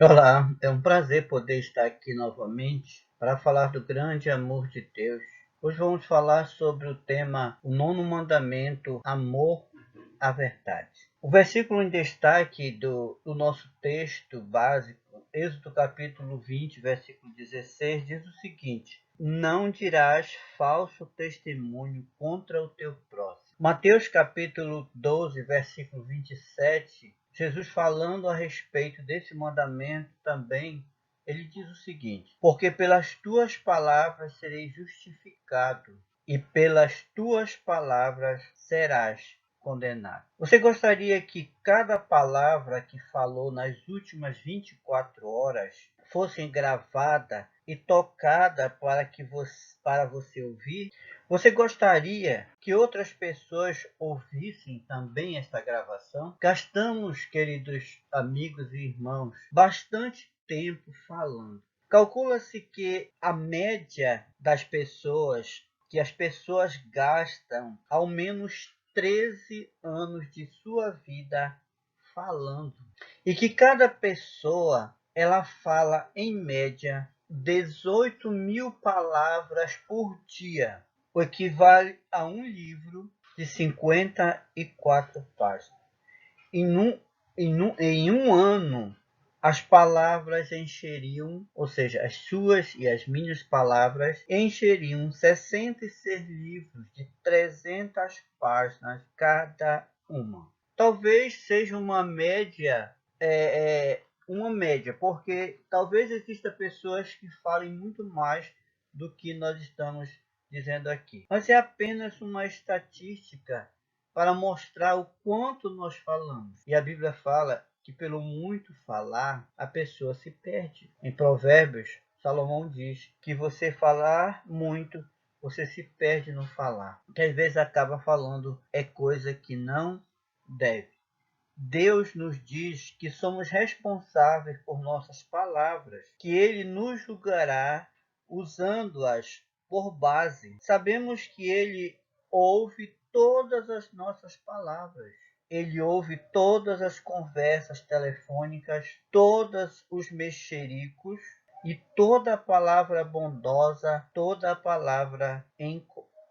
Olá, é um prazer poder estar aqui novamente para falar do grande amor de Deus. Hoje vamos falar sobre o tema, o nono mandamento, amor à verdade. O versículo em destaque do nosso texto básico, Êxodo capítulo 20, versículo 16, diz o seguinte: não dirás falso testemunho contra o teu próximo. Mateus capítulo 12, versículo 27, Jesus falando a respeito desse mandamento também, ele diz o seguinte: porque pelas tuas palavras serei justificado, e pelas tuas palavras serás condenado. Você gostaria que cada palavra que falou nas últimas 24 horas fosse gravada e tocada para você ouvir? Você gostaria que outras pessoas ouvissem também esta gravação? Gastamos, queridos amigos e irmãos, bastante tempo falando. Calcula-se que a média das pessoas, que as pessoas gastam ao menos 13 anos de sua vida falando. E que cada pessoa, ela fala em média 18.000 palavras por dia, o equivale a um livro de 54 páginas. Em um ano, as palavras encheriam, ou seja, as suas e as minhas palavras encheriam 66 livros de 300 páginas cada uma. Talvez seja uma média, porque talvez exista pessoas que falem muito mais do que nós estamos dizendo aqui. Mas é apenas uma estatística para mostrar o quanto nós falamos. E a Bíblia fala que pelo muito falar, a pessoa se perde. Em Provérbios, Salomão diz que você falar muito, você se perde no falar. Que às vezes acaba falando é coisa que não deve. Deus nos diz que somos responsáveis por nossas palavras, que Ele nos julgará usando-as por base. Sabemos que Ele ouve todas as nossas palavras. Ele ouve todas as conversas telefônicas, todos os mexericos e toda a palavra bondosa, toda a palavra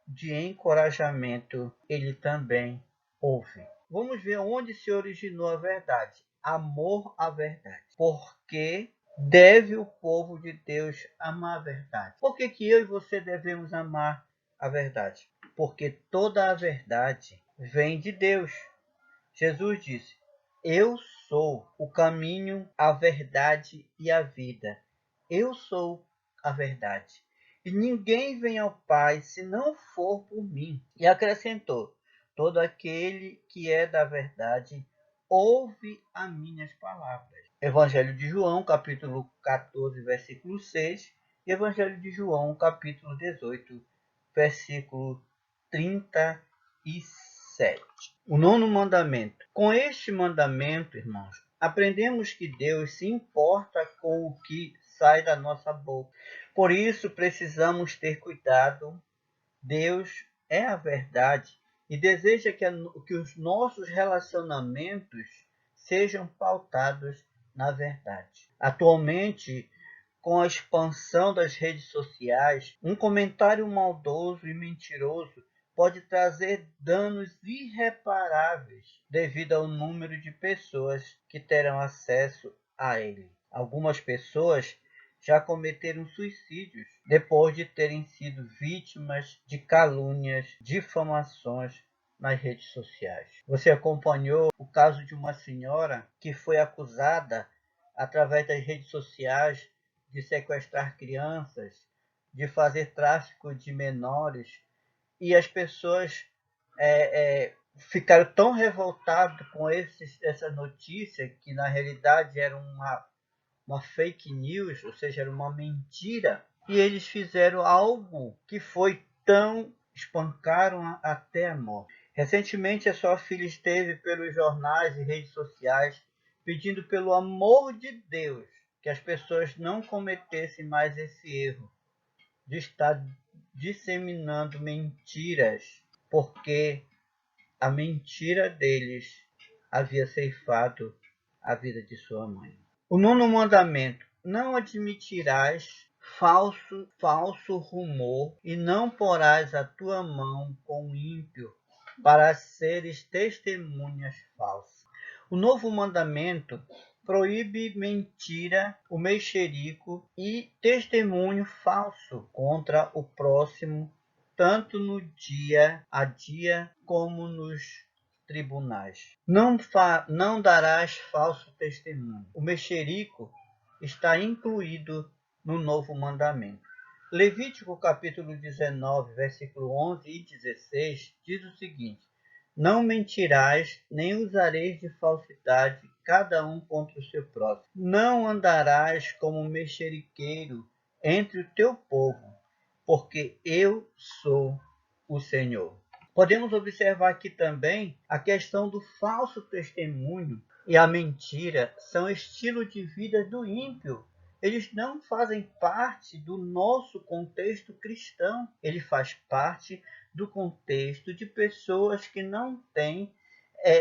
de encorajamento, Ele também ouve. Vamos ver onde se originou a verdade. Amor à verdade. Porque deve o povo de Deus amar a verdade. Por que eu e você devemos amar a verdade? Porque toda a verdade vem de Deus. Jesus disse: eu sou o caminho, a verdade e a vida. Eu sou a verdade. E ninguém vem ao Pai se não for por mim. E acrescentou: todo aquele que é da verdade ouve as minhas palavras. Evangelho de João, capítulo 14, versículo 6. E Evangelho de João, capítulo 18, versículo 37. O nono mandamento. Com este mandamento, irmãos, aprendemos que Deus se importa com o que sai da nossa boca. Por isso precisamos ter cuidado. Deus é a verdade e deseja que os nossos relacionamentos sejam pautados na verdade. Atualmente, com a expansão das redes sociais, um comentário maldoso e mentiroso pode trazer danos irreparáveis devido ao número de pessoas que terão acesso a ele. Algumas pessoas já cometeram suicídios depois de terem sido vítimas de calúnias, difamações nas redes sociais. Você acompanhou o caso de uma senhora que foi acusada através das redes sociais de sequestrar crianças, de fazer tráfico de menores, e as pessoas ficaram tão revoltadas com essa notícia, que na realidade era uma fake news, ou seja, era uma mentira, e eles fizeram algo que foi tão... espancaram até a morte. Recentemente, a sua filha esteve pelos jornais e redes sociais pedindo pelo amor de Deus que as pessoas não cometessem mais esse erro de estar disseminando mentiras, porque a mentira deles havia ceifado a vida de sua mãe. O nono mandamento: não admitirás falso rumor, e não porás a tua mão com o ímpio, para seres testemunhas falsas. O novo mandamento proíbe mentira, o mexerico e testemunho falso contra o próximo, tanto no dia a dia como nos tribunais. Não darás falso testemunho. O mexerico está incluído no novo mandamento. Levítico capítulo 19, versículo 11 e 16 diz o seguinte: não mentirás, nem usareis de falsidade, cada um contra o seu próximo. Não andarás como mexeriqueiro entre o teu povo, porque eu sou o Senhor. Podemos observar aqui também a questão do falso testemunho e a mentira são estilo de vida do ímpio. Eles não fazem parte do nosso contexto cristão. Ele faz parte do contexto de pessoas que não têm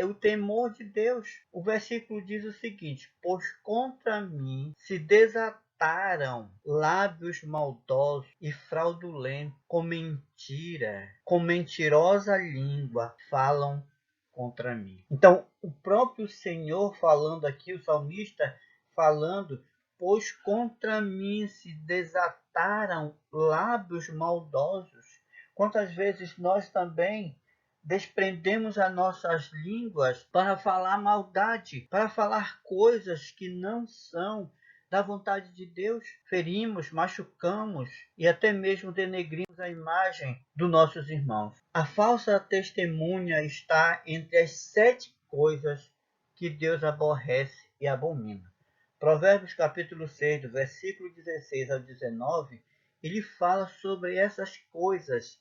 o temor de Deus. O versículo diz o seguinte: pois contra mim se desataram lábios maldosos e fraudulentos, com mentira, com mentirosa língua falam contra mim. Então, o próprio Senhor falando aqui, o salmista falando, pois contra mim se desataram lábios maldosos. Quantas vezes nós também desprendemos as nossas línguas para falar maldade, para falar coisas que não são da vontade de Deus? Ferimos, machucamos e até mesmo denegrimos a imagem dos nossos irmãos. A falsa testemunha está entre as 7 coisas que Deus aborrece e abomina. Provérbios capítulo 6, do versículo 16 ao 19, ele fala sobre essas coisas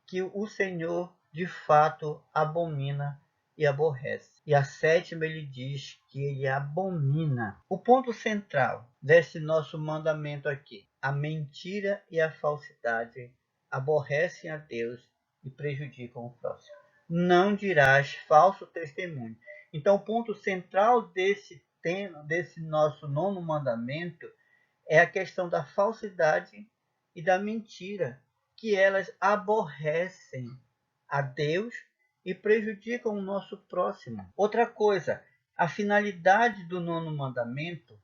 que o Senhor de fato abomina e aborrece. E a 7ª ele diz que ele abomina. O ponto central desse nosso mandamento aqui: a mentira e a falsidade aborrecem a Deus e prejudicam o próximo. Não dirás falso testemunho. Então, o ponto central desse tema, desse nosso nono mandamento, é a questão da falsidade e da mentira, que elas aborrecem a Deus e prejudicam o nosso próximo. Outra coisa, a finalidade do nono mandamento,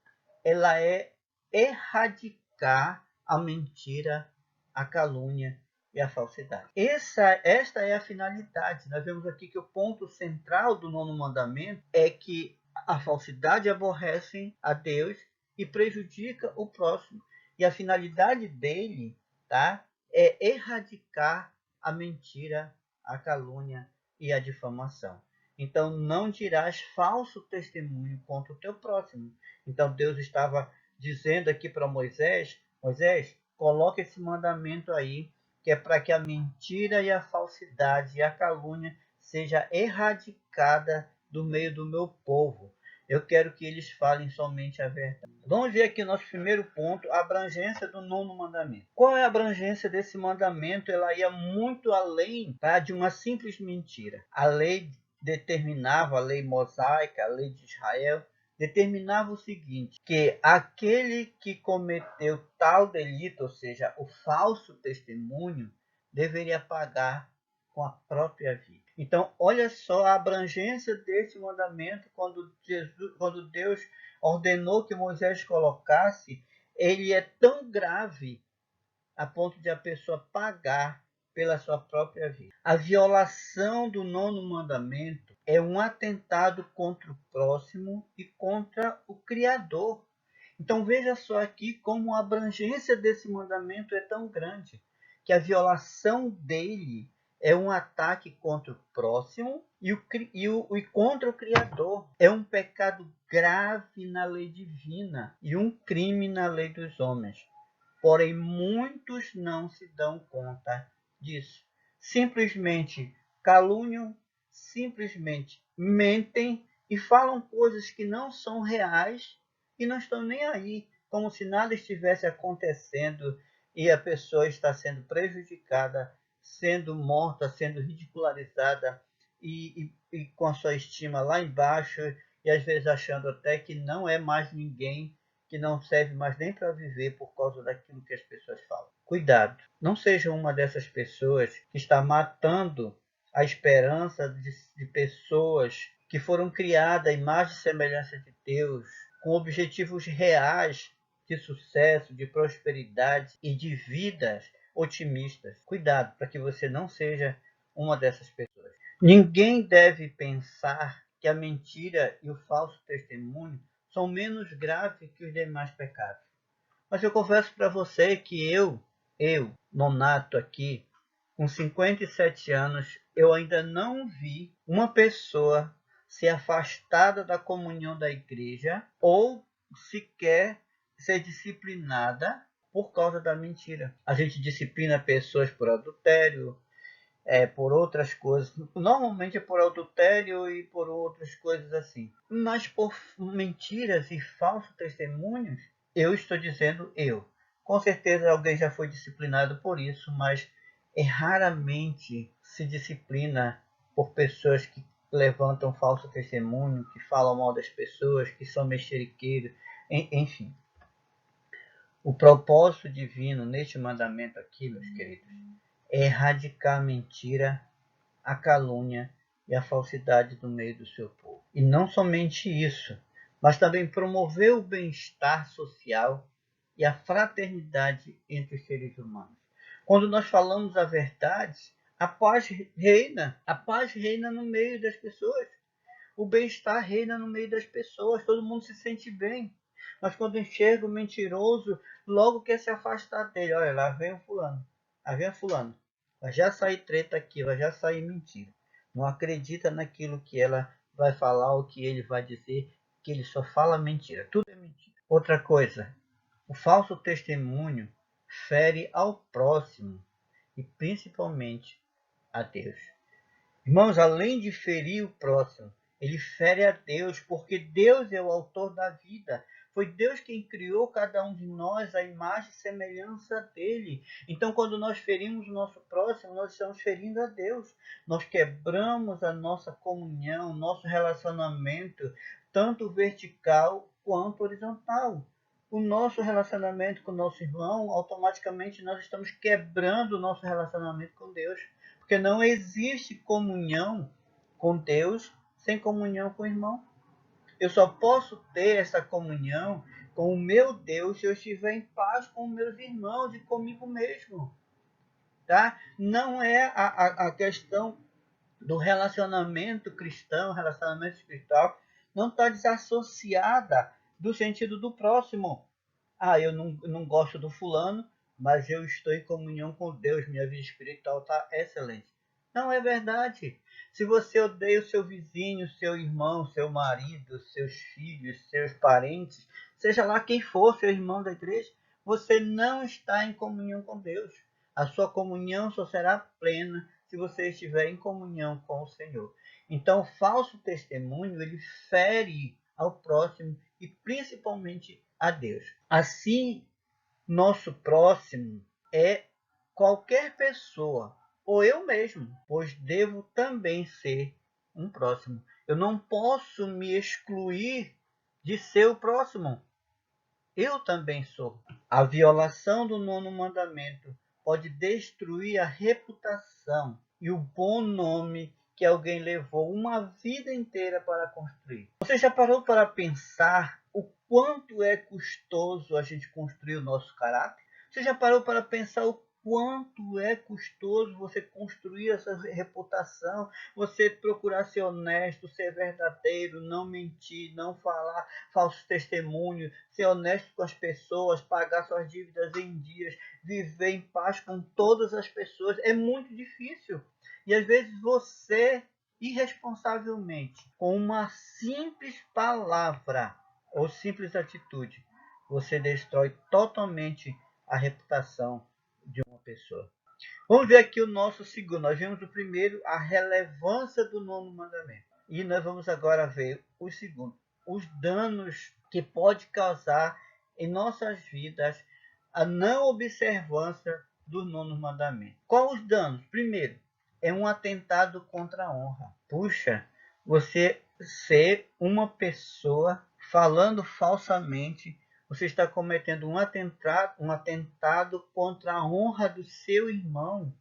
ela é erradicar a mentira, a calúnia e a falsidade. Esta é a finalidade. Nós vemos aqui que o ponto central do nono mandamento é que a falsidade aborrece a Deus e prejudica o próximo. E a finalidade dele, tá, é erradicar a mentira, a calúnia e a difamação. Então, não dirás falso testemunho contra o teu próximo. Então, Deus estava dizendo aqui para Moisés: Moisés, coloca esse mandamento aí, que é para que a mentira e a falsidade e a calúnia seja erradicada do meio do meu povo. Eu quero que eles falem somente a verdade. Vamos ver aqui o nosso primeiro ponto, a abrangência do nono mandamento. Qual é a abrangência desse mandamento? Ela ia muito além, tá, de uma simples mentira. A lei determinava, a lei mosaica, a lei de Israel, determinava o seguinte: que aquele que cometeu tal delito, ou seja, o falso testemunho, deveria pagar com a própria vida. Então, olha só a abrangência desse mandamento quando Deus ordenou que Moisés colocasse. Ele é tão grave a ponto de a pessoa pagar pela sua própria vida. A violação do nono mandamento é um atentado contra o próximo e contra o Criador. Então veja só aqui como a abrangência desse mandamento é tão grande, que a violação dele é um ataque contra o próximo e contra o Criador. É um pecado grave na lei divina e um crime na lei dos homens. Porém, muitos não se dão conta disso. Simplesmente caluniam, simplesmente mentem e falam coisas que não são reais e não estão nem aí, como se nada estivesse acontecendo e a pessoa está sendo prejudicada, sendo morta, sendo ridicularizada e com a sua estima lá embaixo e às vezes achando até que não é mais ninguém, que não serve mais nem para viver por causa daquilo que as pessoas falam. Cuidado, não seja uma dessas pessoas que está matando a esperança de pessoas que foram criadas à imagem e semelhança de Deus, com objetivos reais de sucesso, de prosperidade e de vidas otimistas. Cuidado para que você não seja uma dessas pessoas. Ninguém deve pensar que a mentira e o falso testemunho são menos graves que os demais pecados. Mas eu confesso para você que nonato aqui, com 57 anos, eu ainda não vi uma pessoa ser afastada da comunhão da igreja ou sequer ser disciplinada por causa da mentira. A gente disciplina pessoas por adultério, por outras coisas. Normalmente é por adultério e por outras coisas assim. Mas por mentiras e falsos testemunhos, eu estou dizendo eu. Com certeza alguém já foi disciplinado por isso, mas raramente se disciplina por pessoas que levantam falso testemunho, que falam mal das pessoas, que são mexeriqueiros, enfim. O propósito divino neste mandamento aqui, meus queridos, é erradicar a mentira, a calúnia e a falsidade do meio do seu povo. E não somente isso, mas também promover o bem-estar social e a fraternidade entre os seres humanos. Quando nós falamos a verdade, a paz reina no meio das pessoas. O bem-estar reina no meio das pessoas, todo mundo se sente bem. Mas quando enxerga o mentiroso, logo quer se afastar dele. Olha, lá vem o fulano, lá vem o fulano. Vai já sair treta aqui, vai já sair mentira. Não acredita naquilo que ela vai falar, o que ele vai dizer, que ele só fala mentira. Tudo é mentira. Outra coisa, o falso testemunho fere ao próximo e principalmente a Deus. Irmãos, além de ferir o próximo, ele fere a Deus, porque Deus é o autor da vida. Foi Deus quem criou cada um de nós à imagem e semelhança dele. Então, quando nós ferimos o nosso próximo, nós estamos ferindo a Deus. Nós quebramos a nossa comunhão, nosso relacionamento, tanto vertical quanto horizontal. O nosso relacionamento com o nosso irmão, automaticamente nós estamos quebrando o nosso relacionamento com Deus. Porque não existe comunhão com Deus sem comunhão com o irmão. Eu só posso ter essa comunhão com o meu Deus se eu estiver em paz com meus irmãos e comigo mesmo. Tá? Não é a questão do relacionamento cristão, relacionamento espiritual, não está desassociada do sentido do próximo. Eu não gosto do fulano, mas eu estou em comunhão com Deus, minha vida espiritual está excelente. Não é verdade. Se você odeia o seu vizinho, seu irmão, seu marido, seus filhos, seus parentes, seja lá quem for, seu irmão da igreja, você não está em comunhão com Deus. A sua comunhão só será plena se você estiver em comunhão com o Senhor. Então, o falso testemunho, ele fere ao próximo e principalmente a Deus. Assim, nosso próximo é qualquer pessoa, ou eu mesmo, pois devo também ser um próximo. Eu não posso me excluir de ser o próximo. Eu também sou. A violação do nono mandamento pode destruir a reputação e o bom nome que alguém levou uma vida inteira para construir. Você já parou para pensar o quanto é custoso a gente construir o nosso caráter? Você já parou para pensar o quanto é custoso você construir essa reputação, você procurar ser honesto, ser verdadeiro, não mentir, não falar falso testemunho, ser honesto com as pessoas, pagar suas dívidas em dias, viver em paz com todas as pessoas? É muito difícil. E às vezes você, irresponsavelmente, com uma simples palavra ou simples atitude, você destrói totalmente a reputação de uma pessoa. Vamos ver aqui o nosso segundo. Nós vimos o primeiro, a relevância do nono mandamento. E nós vamos agora ver o segundo, os danos que pode causar em nossas vidas a não observância do nono mandamento. Quais os danos? Primeiro, é um atentado contra a honra. Puxa, você ser uma pessoa falando falsamente. Você está cometendo um atentado contra a honra do seu irmão,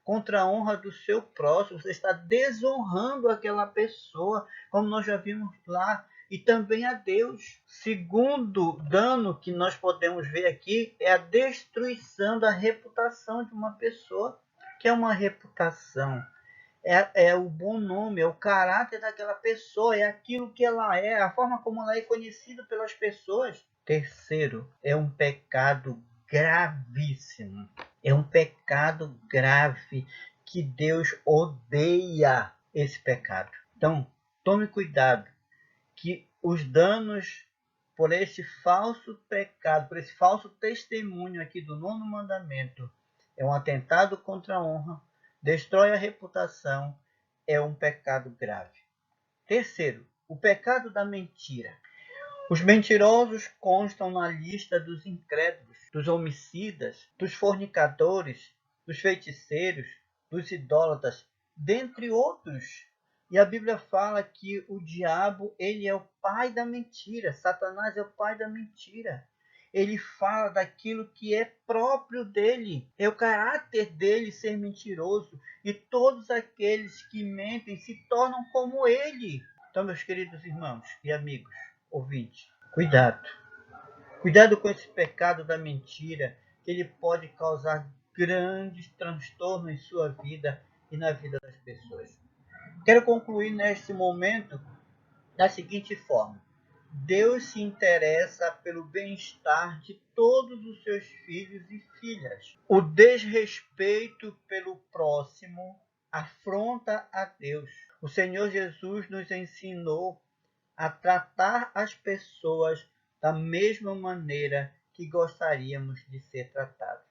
contra a honra do seu próximo. Você está desonrando aquela pessoa, como nós já vimos lá, e também a Deus. Segundo dano que nós podemos ver aqui é a destruição da reputação de uma pessoa. Que é uma reputação? É o bom nome, é o caráter daquela pessoa, é aquilo que ela é, a forma como ela é conhecida pelas pessoas. Terceiro, é um pecado gravíssimo. É um pecado grave que Deus odeia esse pecado. Então, tome cuidado que os danos por esse falso pecado, por esse falso testemunho aqui do nono mandamento, é um atentado contra a honra, destrói a reputação, é um pecado grave. Terceiro, o pecado da mentira. Os mentirosos constam na lista dos incrédulos, dos homicidas, dos fornicadores, dos feiticeiros, dos idólatras, dentre outros. E a Bíblia fala que o diabo, ele é o pai da mentira. Satanás é o pai da mentira. Ele fala daquilo que é próprio dele. É o caráter dele ser mentiroso. E todos aqueles que mentem se tornam como ele. Então, meus queridos irmãos e amigos, ouvintes, cuidado. Cuidado com esse pecado da mentira, que ele pode causar grandes transtornos em sua vida e na vida das pessoas. Quero concluir neste momento da seguinte forma. Deus se interessa pelo bem-estar de todos os seus filhos e filhas. O desrespeito pelo próximo afronta a Deus. O Senhor Jesus nos ensinou a tratar as pessoas da mesma maneira que gostaríamos de ser tratados.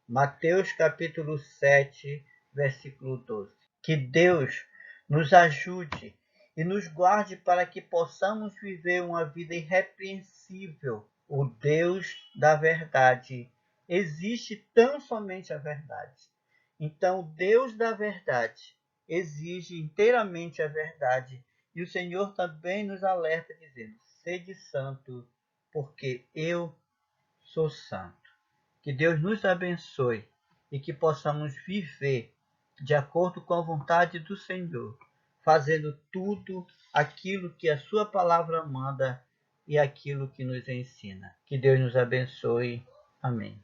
Mateus capítulo 7, versículo 12. Que Deus nos ajude e nos guarde para que possamos viver uma vida irrepreensível. O Deus da verdade existe tão somente a verdade. Então, o Deus da verdade exige inteiramente a verdade. E o Senhor também nos alerta dizendo: sede santo, porque eu sou santo. Que Deus nos abençoe e que possamos viver de acordo com a vontade do Senhor, fazendo tudo aquilo que a sua palavra manda e aquilo que nos ensina. Que Deus nos abençoe. Amém.